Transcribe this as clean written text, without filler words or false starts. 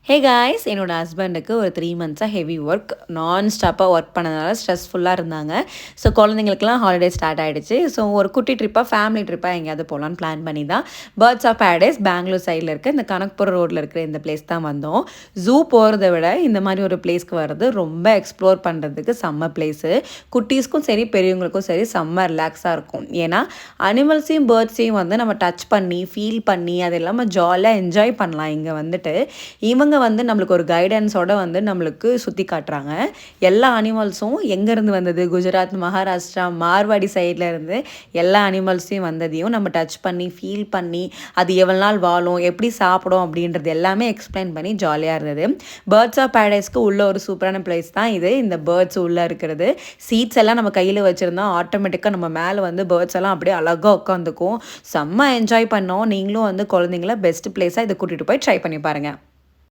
Hey guys, என்னோட ஹஸ்பண்டுக்கு ஒரு 3 மந்த்ஸாக ஹெவி ஒர்க் நான் ஸ்டாப்பாக ஒர்க் பண்ணதுனால ஸ்ட்ரெஸ்ஃபுல்லாக இருந்தாங்க. ஸோ குழந்தைங்களுக்குலாம் ஹாலிடே ஸ்டார்ட் ஆகிடுச்சு. ஸோ ஒரு குட்டி ட்ரிப்பாக ஃபேமிலி ட்ரிப்பாக எங்கேயாவது போகலான்னு பிளான் பண்ணி தான் பேர்ட்ஸ் ஆஃப் பேரடைஸ் பெங்களூர் சைடில் இருக்க இந்த கனக்புரம் ரோட்டில் இருக்கிற இந்த பிளேஸ் தான் வந்தோம். ஜூ போகிறத விட இந்த மாதிரி ஒரு பிளேஸ்க்கு வர்றது ரொம்ப எக்ஸ்ப்ளோர் பண்ணுறதுக்கு செம்ம பிளேஸு. குட்டீஸ்க்கும் சரி பெரியவங்களுக்கும் சரி செம்ம ரிலாக்ஸாக இருக்கும். ஏன்னா அனிமல்ஸையும் பேர்ட்ஸையும் வந்து நம்ம டச் பண்ணி ஃபீல் பண்ணி அது இல்லாமல் ஜாலியாக என்ஜாய் பண்ணலாம். இங்கே வந்துட்டு இவங்க வந்து நம்மளுக்கு ஒரு கைடன்ஸோட வந்து நம்மளுக்கு சுற்றி காட்டுறாங்க. எல்லா அனிமல்ஸும் எங்கேருந்து வந்தது, குஜராத், மகாராஷ்டிரா, மார்வாடி சைடில் இருந்து எல்லா அனிமல்ஸையும் வந்ததையும் நம்ம டச் பண்ணி ஃபீல் பண்ணி அது எவ்வளோ நாள் வாழும், எப்படி சாப்பிடும் அப்படின்றது எல்லாமே எக்ஸ்பிளைன் பண்ணி ஜாலியாக இருந்தது. பேர்ட்ஸ் ஆஃப் பேரடைஸ்க்கு உள்ள ஒரு சூப்பரான பிளேஸ் தான் இது. இந்த பேர்ட்ஸ் உள்ளே இருக்கிறது சீட்ஸ் எல்லாம் நம்ம கையில் வச்சுருந்தோம். ஆட்டோமேட்டிக்காக நம்ம மேலே வந்து பேர்ட்ஸ் எல்லாம் அப்படியே அழகாக உட்காந்துக்கும். செம்ம என்ஜாய் பண்ணோம். நீங்களும் வந்து குழந்தைங்கள பெஸ்ட் பிளேஸாக இதை கூட்டிகிட்டு போய் ட்ரை பண்ணி பாருங்கள்.